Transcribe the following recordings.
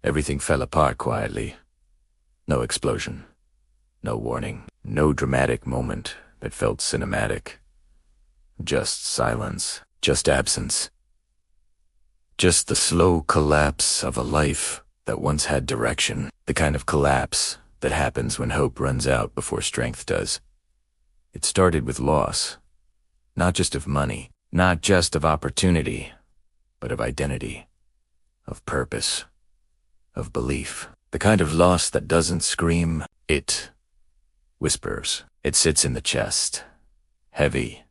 Everything fell apart quietly. No explosion. No warning. No dramatic moment that felt cinematic. Just silence. Just absence. Just the slow collapse of a life that once had direction. The kind of collapse that happens when hope runs out before strength does. It started with loss. Not just of money. Not just of opportunity. But of identity. Of purpose. Of belief. The kind of loss that doesn't scream. It whispers. It sits in the chest. Heavy.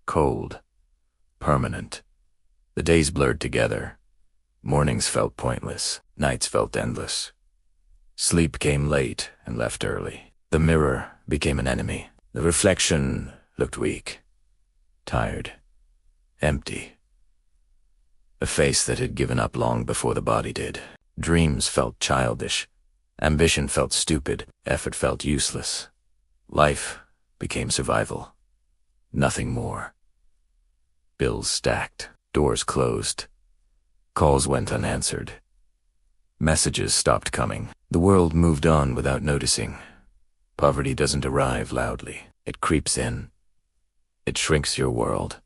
Cold. Permanent. The days blurred together. Mornings felt pointless. Nights felt endless. Sleep came late and left early. The mirror became an enemy. The reflection looked weak. Tired. Empty. A face that had given up long before the body did. Dreams felt childish. Ambition felt stupid. Effort felt useless. Life became survival. Nothing more. Bills stacked. Doors closed. Calls went unanswered. Messages stopped coming. The world moved on without noticing. Poverty doesn't arrive loudly. It creeps in. It shrinks your world.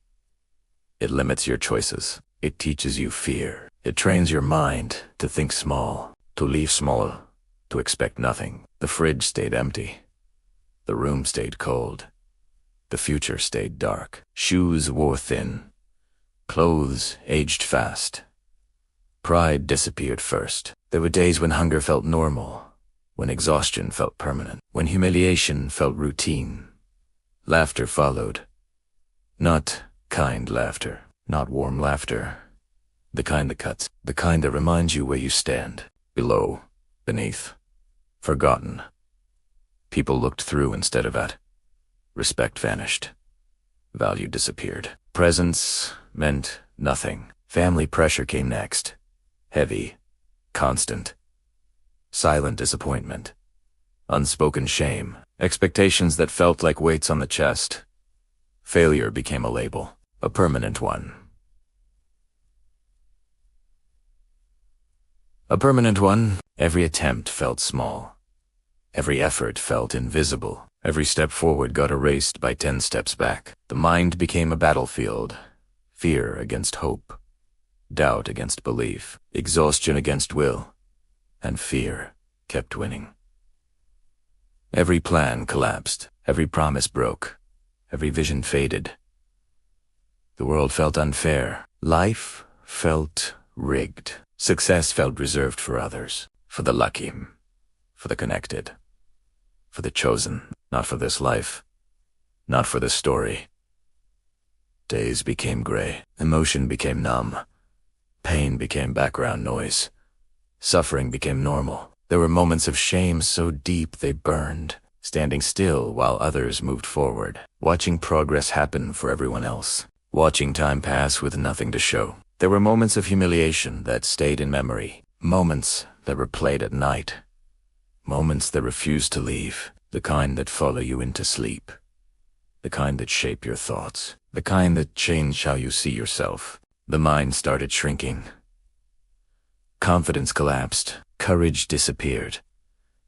It limits your choices. It teaches you fear. It trains your mind to think small, to leave small, to expect nothing. The fridge stayed empty. The room stayed cold. The future stayed dark. Shoes wore thin. Clothes aged fast. Pride disappeared first. There were days when hunger felt normal, when exhaustion felt permanent, when humiliation felt routine. Laughter followed. Not kind laughter, not warm laughter. The kind that cuts, the kind that reminds you where you stand. Below, beneath, forgotten. People looked through instead of at. Respect vanished. Value disappeared. Presence meant nothing. Family pressure came next. Heavy, constant. Silent disappointment. Unspoken shame. Expectations that felt like weights on the chest. Failure became a label, a permanent one. A permanent one. Every attempt felt small. Every effort felt invisible. Every step forward got erased by 10 steps back. The mind became a battlefield. Fear against hope. Doubt against belief. Exhaustion against will. And fear kept winning. Every plan collapsed. Every promise broke. Every vision faded. The world felt unfair. Life felt rigged. Success felt reserved for others. For the lucky. For the connected. For the chosen. Not for this life. Not for this story. Days became gray. Emotion became numb. Pain became background noise. Suffering became normal. There were moments of shame so deep they burned, standing still while others moved forward, watching progress happen for everyone else, watching time pass with nothing to show. There were moments of humiliation that stayed in memory, moments that were played at night, moments that refused to leave, the kind that follow you into sleep, the kind that shape your thoughts, the kind that change how you see yourself. The mind started shrinking. Confidence collapsed. Courage disappeared.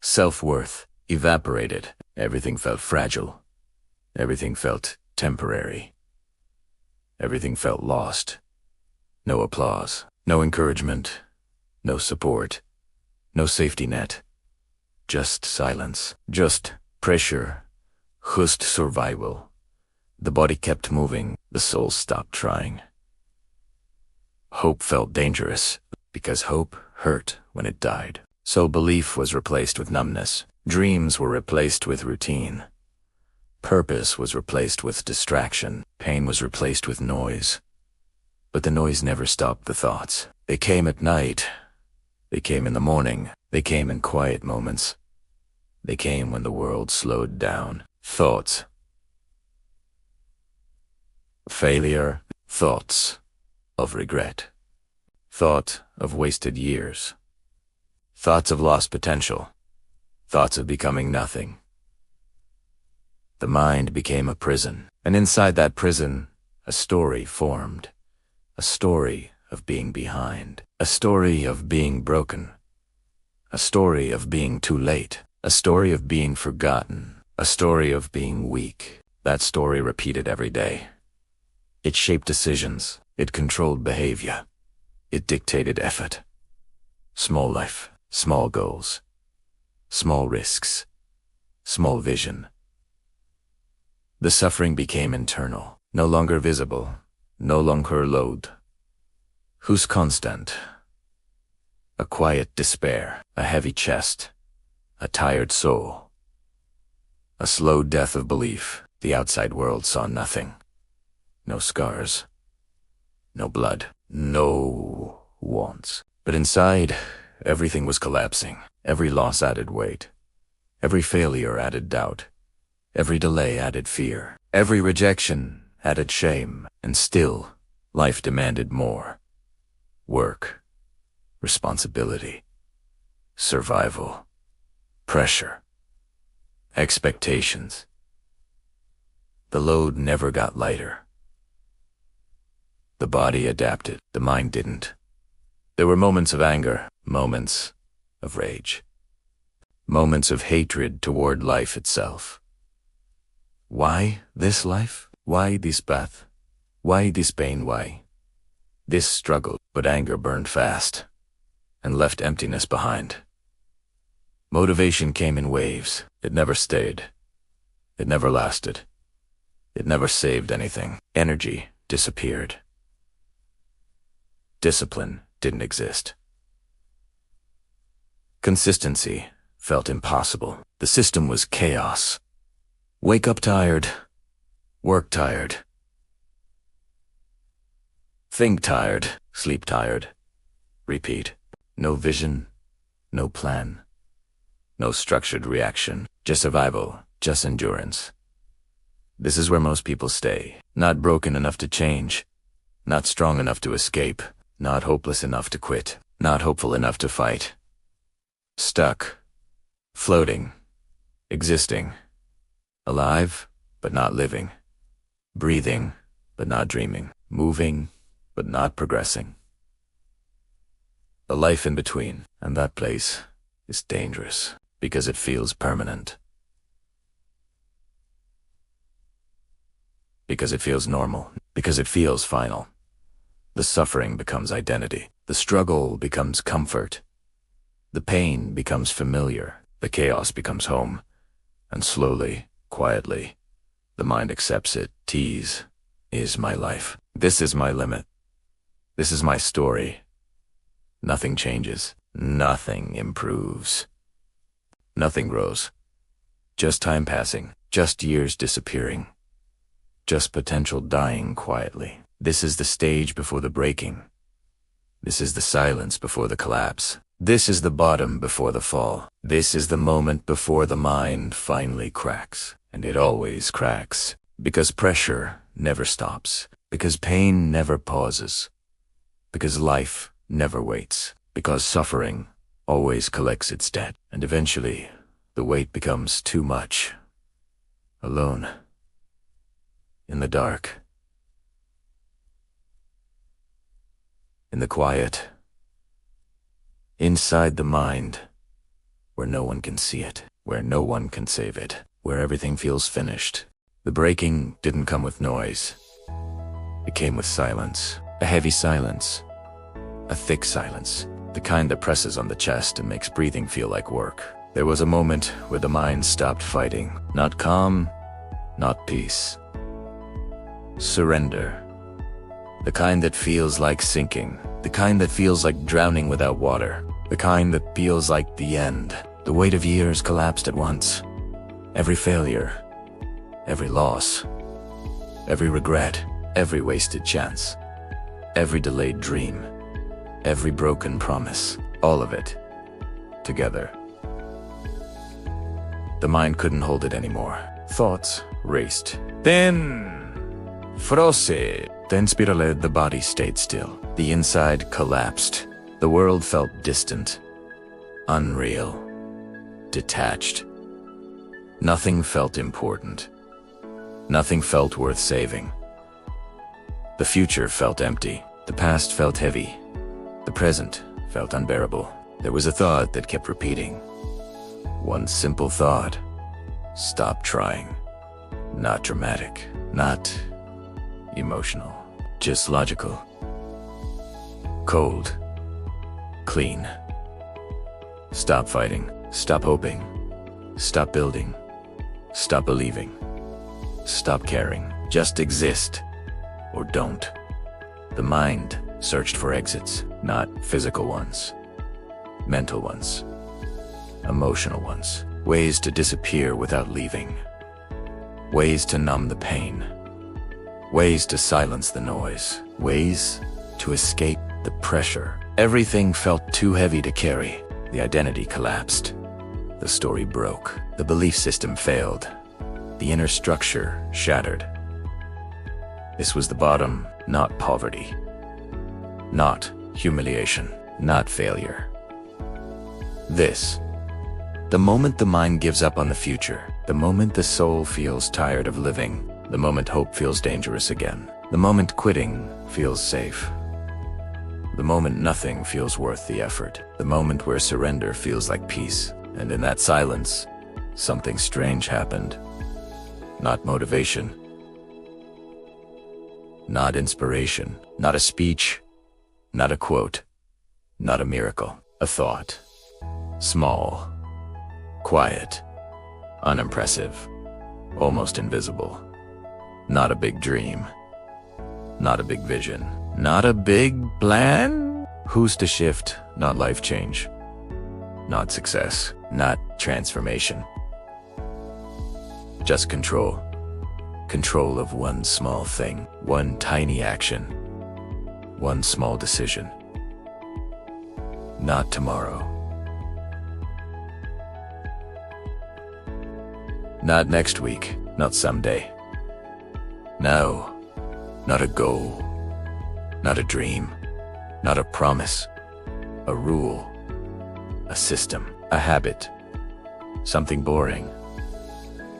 Self-worth evaporated. Everything felt fragile. Everything felt temporary. Everything felt lost. No applause. No encouragement. No support. No safety net. Just silence. Just pressure. Just survival. The body kept moving. The soul stopped trying. Hope felt dangerous, because hope hurt when it died. So belief was replaced with numbness. Dreams were replaced with routine. Purpose was replaced with distraction. Pain was replaced with noise. But the noise never stopped the thoughts. They came at night. They came in the morning. They came in quiet moments. They came when the world slowed down. Thoughts. Failure. Thoughts of regret. Thought of wasted years. Thoughts of lost potential. Thoughts of becoming nothing. The mind became a prison, and inside that prison, a story formed. A story of being behind. A story of being broken. A story of being too late. A story of being forgotten. A story of being weak. That story repeated every day. It shaped decisions. It controlled behavior. It dictated effort. Small life, small goals, small risks, small vision. The suffering became internal, no longer visible, no longer loud. Who's constant? A quiet despair, a heavy chest, a tired soul. A slow death of belief. The outside world saw nothing. No scars, no blood, no wants. But inside, everything was collapsing. Every loss added weight. Every failure added doubt. Every delay added fear. Every rejection added shame. And still, life demanded more. Work, responsibility, survival, pressure, expectations. The load never got lighter. The body adapted, the mind didn't. There were moments of anger, moments of rage, moments of hatred toward life itself. Why this life? Why this path? Why this pain? Why this struggle? But anger burned fast and left emptiness behind. Motivation came in waves. It never stayed. It never lasted. It never saved anything. Energy disappeared. Discipline didn't exist. Consistency felt impossible. The system was chaos. Wake up tired. Work tired. Think tired. Sleep tired. Repeat. No vision. No plan. No structured reaction. Just survival. Just endurance. This is where most people stay. Not broken enough to change. Not strong enough to escape. Not hopeless enough to quit. Not hopeful enough to fight. Stuck. Floating. Existing. Alive, but not living. Breathing, but not dreaming. Moving, but not progressing. The life in between, and that place is dangerous because it feels permanent. Because it feels normal. Because it feels final. The suffering becomes identity. The struggle becomes comfort. The pain becomes familiar. The chaos becomes home. And slowly, quietly, the mind accepts it. This is my life. This is my limit. This is my story. Nothing changes. Nothing improves. Nothing grows. Just time passing. Just years disappearing. Just potential dying quietly. This is the stage before the breaking. This is the silence before the collapse. This is the bottom before the fall. This is the moment before the mind finally cracks. And it always cracks. Because pressure never stops. Because pain never pauses. Because life never waits. Because suffering always collects its debt. And eventually, the weight becomes too much. Alone. In the dark. In the quiet. Inside the mind. Where no one can see it. Where no one can save it. Where everything feels finished. The breaking didn't come with noise. It came with silence. A heavy silence. A thick silence. The kind that presses on the chest and makes breathing feel like work. There was a moment where the mind stopped fighting. Not calm, not peace. Surrender. The kind that feels like sinking. The kind that feels like drowning without water. The kind that feels like the end. The weight of years collapsed at once. Every failure. Every loss. Every regret. Every wasted chance. Every delayed dream. Every broken promise. All of it. Together. The mind couldn't hold it anymore. Thoughts raced. Then spiraled, the body stayed still. The inside collapsed. The world felt distant. Unreal. Detached. Nothing felt important. Nothing felt worth saving. The future felt empty. The past felt heavy. The present felt unbearable. There was a thought that kept repeating. One simple thought. Stop trying. Not dramatic, not emotional, just logical. Cold. Clean. Stop fighting. Stop hoping. Stop building. Stop believing. Stop caring. Just exist. Or don't. The mind searched for exits, not physical ones. Mental ones. Emotional ones. Ways to disappear without leaving. Ways to numb the pain. Ways to silence the noise. Ways to escape the pressure. Everything felt too heavy to carry. The identity collapsed. The story broke. The belief system failed. The inner structure shattered. This was the bottom, not poverty. Not humiliation. Not failure. This. The moment the mind gives up on the future. The moment the soul feels tired of living. The moment hope feels dangerous again. The moment quitting feels safe. The moment nothing feels worth the effort. The moment where surrender feels like peace. And in that silence, something strange happened. Not motivation. Not inspiration. Not a speech. Not a quote. Not a miracle. A thought. Small. Quiet. Unimpressive. Almost invisible. Not a big dream. Not a big vision. Not a big plan? Who's to shift? Not life change. Not success. Not transformation. Just control. Control of one small thing. One tiny action. One small decision. Not tomorrow. Not next week. Not someday. No. Not a goal. Not a dream. Not a promise. A rule. A system. A habit. Something boring.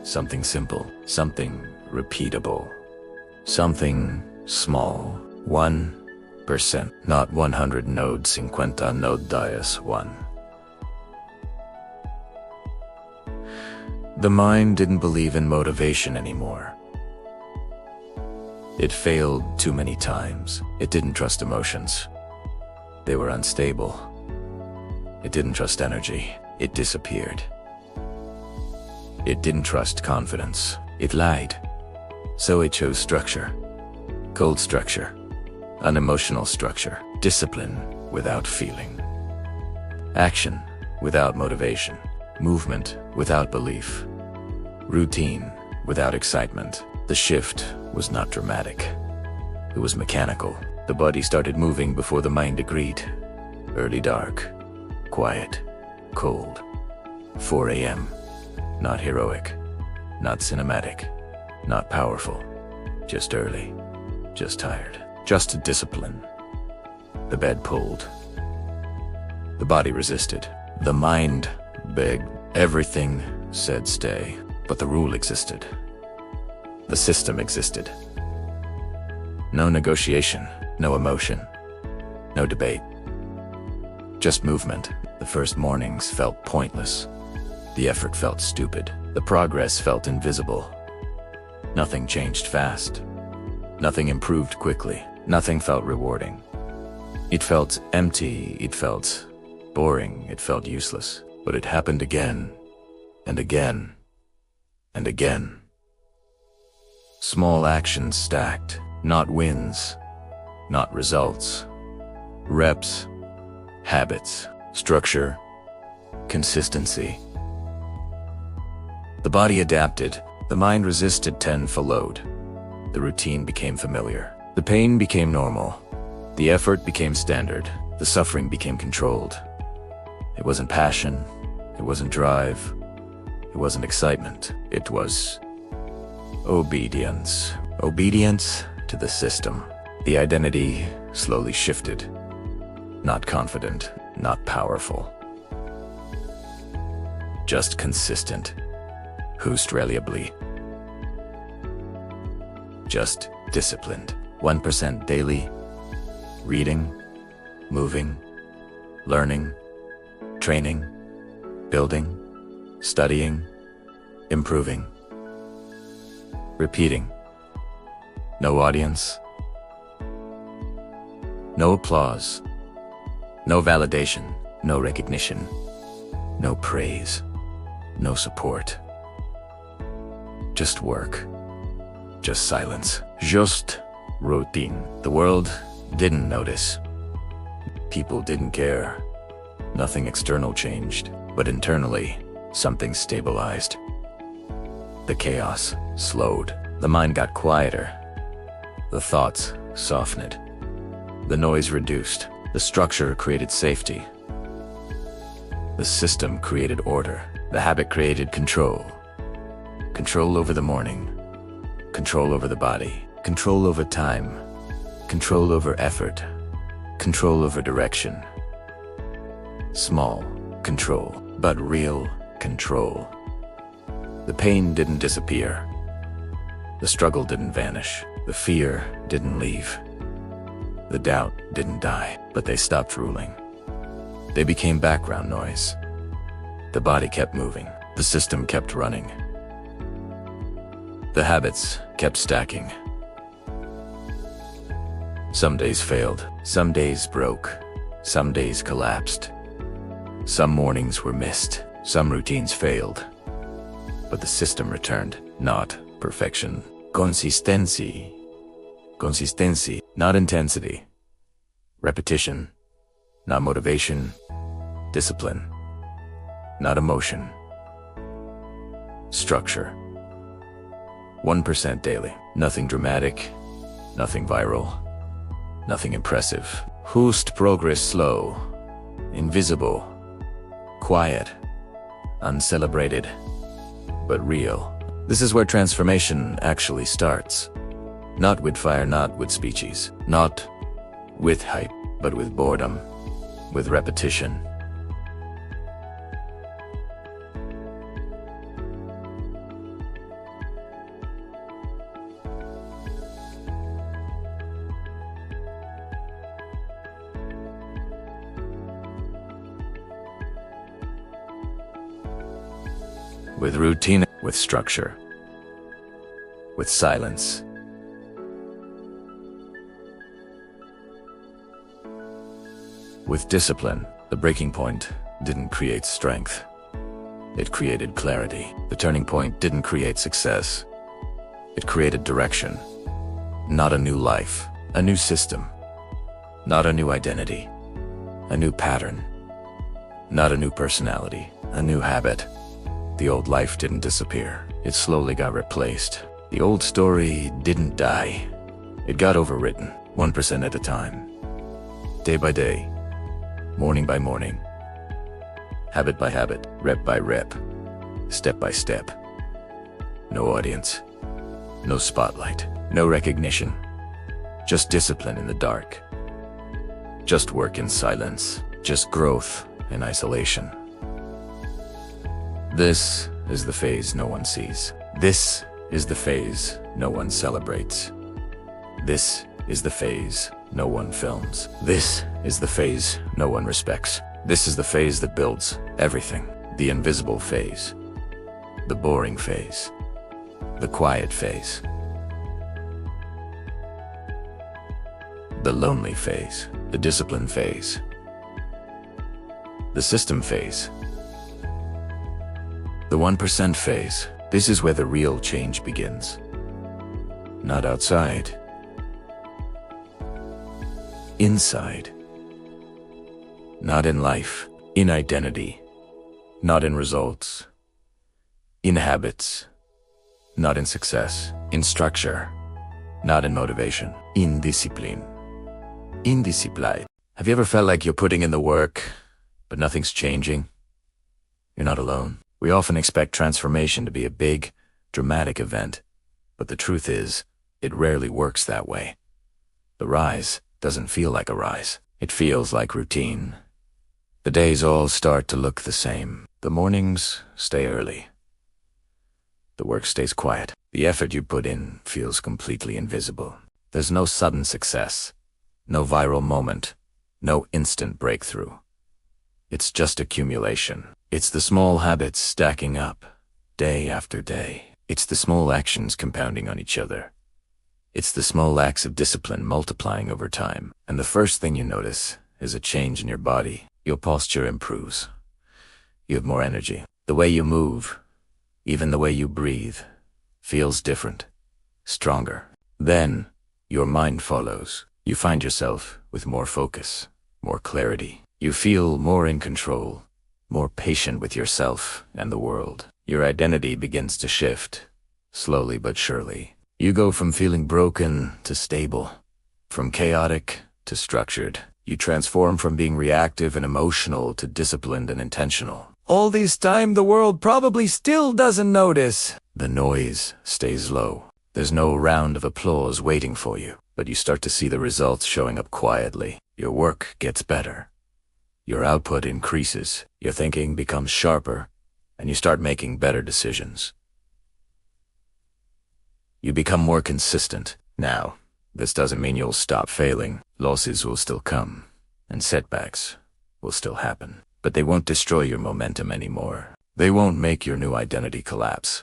Something simple. Something repeatable. Something small. 1%. Not 100 nodes, 50 node dias 1. The mind didn't believe in motivation anymore. It failed too many times. It didn't trust emotions. They were unstable. It didn't trust energy. It disappeared. It didn't trust confidence. It lied. So it chose structure. Cold structure. Unemotional structure. Discipline without feeling. Action without motivation. Movement without belief. Routine without excitement. The shift was not dramatic. It was mechanical. The body started moving before the mind agreed. Early dark. Quiet. Cold. 4 a.m. Not heroic. Not cinematic. Not powerful. Just early. Just tired. Just a discipline. The bed pulled. The body resisted. The mind begged. Everything said stay. But the rule existed. The system existed. No negotiation, no emotion, no debate. Just movement. The first mornings felt pointless. The effort felt stupid. The progress felt invisible. Nothing changed fast. Nothing improved quickly. Nothing felt rewarding. It felt empty. It felt boring. It felt useless. But it happened again, and again, and again. Small actions stacked, not wins, not results. Reps, habits, structure, consistency. The body adapted, the mind resisted 10 followed. The routine became familiar. The pain became normal. The effort became standard. The suffering became controlled. It wasn't passion. It wasn't drive. It wasn't excitement. It was obedience. Obedience to the system. The identity slowly shifted. Not confident, not powerful. Just consistent. Höchst reliably. Just disciplined. 1% daily. Reading, moving, learning, Training, building, studying, improving, repeating. No audience, no applause, no validation, no recognition, no praise, no support. Just work, just silence, just routine. The world didn't notice. People didn't care. Nothing external changed, but internally, something stabilized. The chaos slowed. The mind got quieter. The thoughts softened. The noise reduced. The structure created safety. The system created order. The habit created control. Control over the morning. Control over the body. Control over time. Control over effort. Control over direction. Small control, but real control. The pain didn't disappear. The struggle didn't vanish. The fear didn't leave. The doubt didn't die, but they stopped ruling. They became background noise. The body kept moving. The system kept running. The habits kept stacking. Some days failed. Some days broke. Some days collapsed. Some mornings were missed. Some routines failed. But the system returned. Not perfection. Consistency. Consistency, not intensity. Repetition, not motivation. Discipline, not emotion. Structure. 1% daily. Nothing dramatic, nothing viral, nothing impressive. Hoost progress slow, invisible, quiet, uncelebrated, but real. This is where transformation actually starts. Not with fire, not with speeches, not with hype, but with boredom, with repetition. With routine, with structure, with silence. With discipline. The breaking point didn't create strength. It created clarity. The turning point didn't create success. It created direction. Not a new life, a new system. Not a new identity, a new pattern. Not a new personality, a new habit. The old life didn't disappear. It slowly got replaced. The old story didn't die. It got overwritten, 1% at a time. Day by day, morning by morning, habit by habit, rep by rep, step by step. No audience, no spotlight, no recognition, just discipline in the dark. Just work in silence, just growth in isolation. This is the phase no one sees. This is the phase no one celebrates. This is the phase no one films. This is the phase no one respects. This is the phase that builds everything. The invisible phase. The boring phase. The quiet phase. The lonely phase. The discipline phase. The system phase. The 1% phase. This is where the real change begins. Not outside. Inside. Not in life. In identity. Not in results. In habits. Not in success. In structure. Not in motivation. In discipline. Indiscipline. Have you ever felt like you're putting in the work, but nothing's changing? You're not alone. We often expect transformation to be a big, dramatic event, but the truth is, it rarely works that way. The rise doesn't feel like a rise. It feels like routine. The days all start to look the same. The mornings stay early. The work stays quiet. The effort you put in feels completely invisible. There's no sudden success, no viral moment, no instant breakthrough. It's just accumulation. It's the small habits stacking up, day after day. It's the small actions compounding on each other. It's the small acts of discipline multiplying over time. And the first thing you notice is a change in your body. Your posture improves. You have more energy. The way you move, even the way you breathe, feels different, stronger. Then, your mind follows. You find yourself with more focus, more clarity. You feel more in control, more patient with yourself and the world. Your identity begins to shift, slowly but surely. You go from feeling broken to stable, from chaotic to structured. You transform from being reactive and emotional to disciplined and intentional. All this time, the world probably still doesn't notice. The noise stays low. There's no round of applause waiting for you, but you start to see the results showing up quietly. Your work gets better. Your output increases. Your thinking becomes sharper, and you start making better decisions. You become more consistent. Now, this doesn't mean you'll stop failing. Losses will still come, and setbacks will still happen. But they won't destroy your momentum anymore. They won't make your new identity collapse.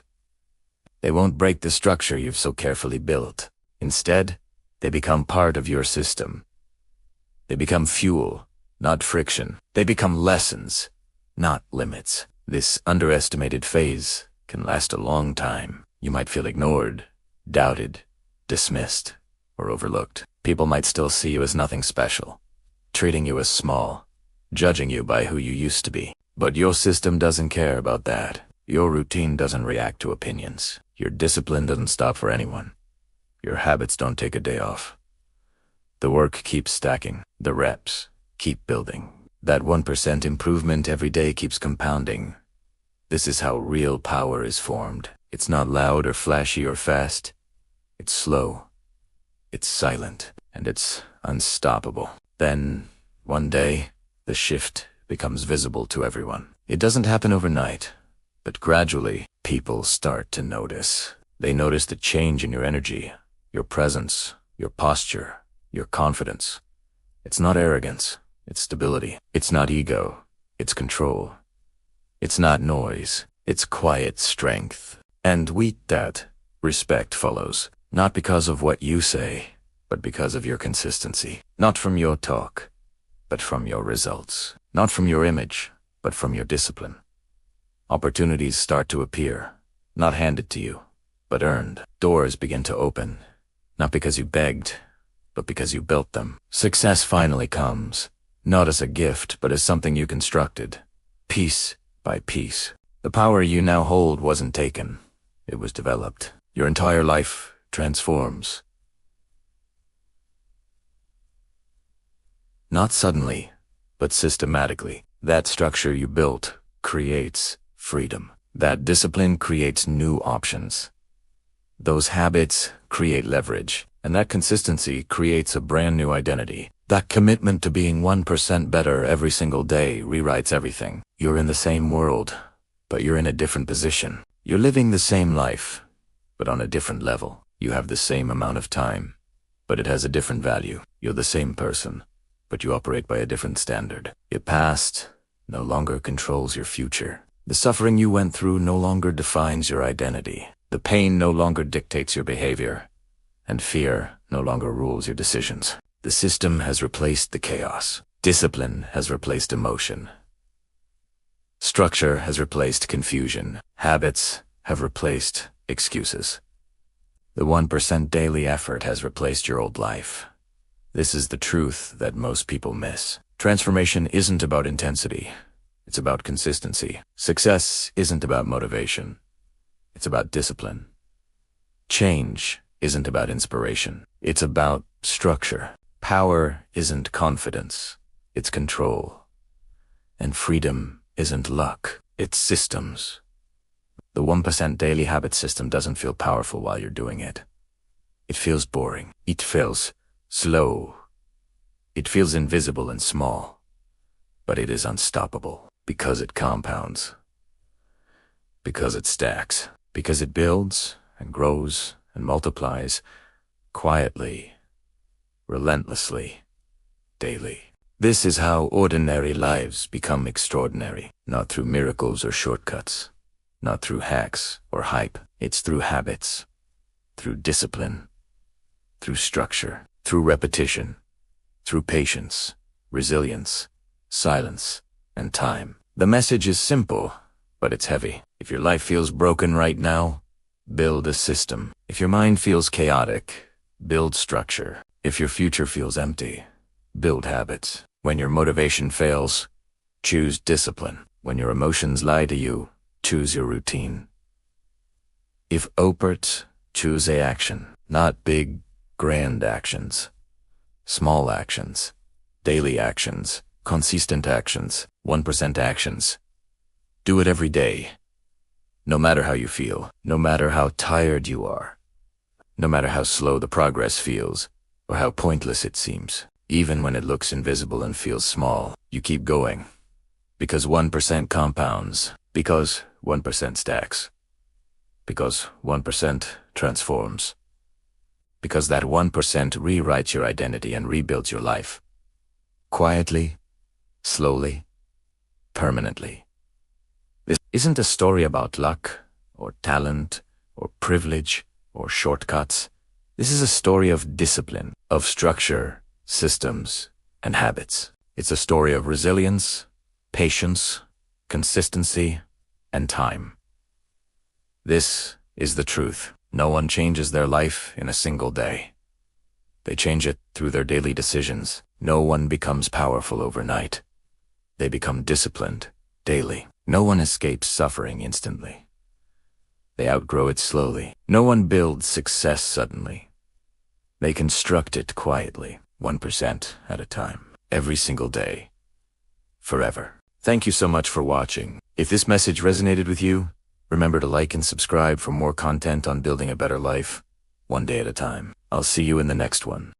They won't break the structure you've so carefully built. Instead, they become part of your system. They become fuel, not friction. They become lessons, not limits. This underestimated phase can last a long time. You might feel ignored, doubted, dismissed, or overlooked. People might still see you as nothing special, treating you as small, judging you by who you used to be. But your system doesn't care about that. Your routine doesn't react to opinions. Your discipline doesn't stop for anyone. Your habits don't take a day off. The work keeps stacking. The reps keep building. That 1% improvement every day keeps compounding. This is how real power is formed. It's not loud or flashy or fast. It's slow. It's silent. And it's unstoppable. Then, one day, the shift becomes visible to everyone. It doesn't happen overnight, but gradually, people start to notice. They notice the change in your energy, your presence, your posture, your confidence. It's not arrogance, it's stability. It's not ego, it's control. It's not noise, it's quiet strength. And with that, respect follows. Not because of what you say, but because of your consistency. Not from your talk, but from your results. Not from your image, but from your discipline. Opportunities start to appear, not handed to you, but earned. Doors begin to open, not because you begged, but because you built them. Success finally comes, not as a gift, but as something you constructed, piece by piece. The power you now hold wasn't taken, it was developed. Your entire life transforms. Not suddenly, but systematically. That structure you built creates freedom. That discipline creates new options. Those habits create leverage, and that consistency creates a brand new identity. That commitment to being 1% better every single day rewrites everything. You're in the same world, but you're in a different position. You're living the same life, but on a different level. You have the same amount of time, but it has a different value. You're the same person, but you operate by a different standard. Your past no longer controls your future. The suffering you went through no longer defines your identity. The pain no longer dictates your behavior, and fear no longer rules your decisions. The system has replaced the chaos. Discipline has replaced emotion. Structure has replaced confusion. Habits have replaced excuses. The 1% daily effort has replaced your old life. This is the truth that most people miss. Transformation isn't about intensity. It's about consistency. Success isn't about motivation. It's about discipline. Change isn't about inspiration. It's about structure. Power isn't confidence. It's control. And freedom isn't luck. It's systems. The 1% daily habit system doesn't feel powerful while you're doing it. It feels boring. It feels slow. It feels invisible and small. But it is unstoppable because it compounds. Because it stacks. Because it builds and grows and multiplies quietly, relentlessly, daily. This is how ordinary lives become extraordinary, not through miracles or shortcuts, not through hacks or hype. It's through habits, through discipline, through structure, through repetition, through patience, resilience, silence, and time. The message is simple, but it's heavy. If your life feels broken right now, build a system. If your mind feels chaotic, build structure. If your future feels empty, build habits. When your motivation fails, choose discipline. When your emotions lie to you, choose your routine. If opert, choose a action. Not big, grand actions. Small actions. Daily actions. Consistent actions. 1% actions. Do it every day. No matter how you feel. No matter how tired you are. No matter how slow the progress feels, or how pointless it seems. Even when it looks invisible and feels small, you keep going. Because 1% compounds. Because 1% stacks. Because 1% transforms. Because that 1% rewrites your identity and rebuilds your life. Quietly, slowly, permanently. This isn't a story about luck, or talent, or privilege, or shortcuts. This is a story of discipline, of structure, systems, and habits. It's a story of resilience, patience, consistency, and time. This is the truth. No one changes their life in a single day. They change it through their daily decisions. No one becomes powerful overnight. They become disciplined daily. No one escapes suffering instantly. They outgrow it slowly. No one builds success suddenly. They construct it quietly, 1% at a time, every single day, forever. Thank you so much for watching. If this message resonated with you, remember to like and subscribe for more content on building a better life, one day at a time. I'll see you in the next one.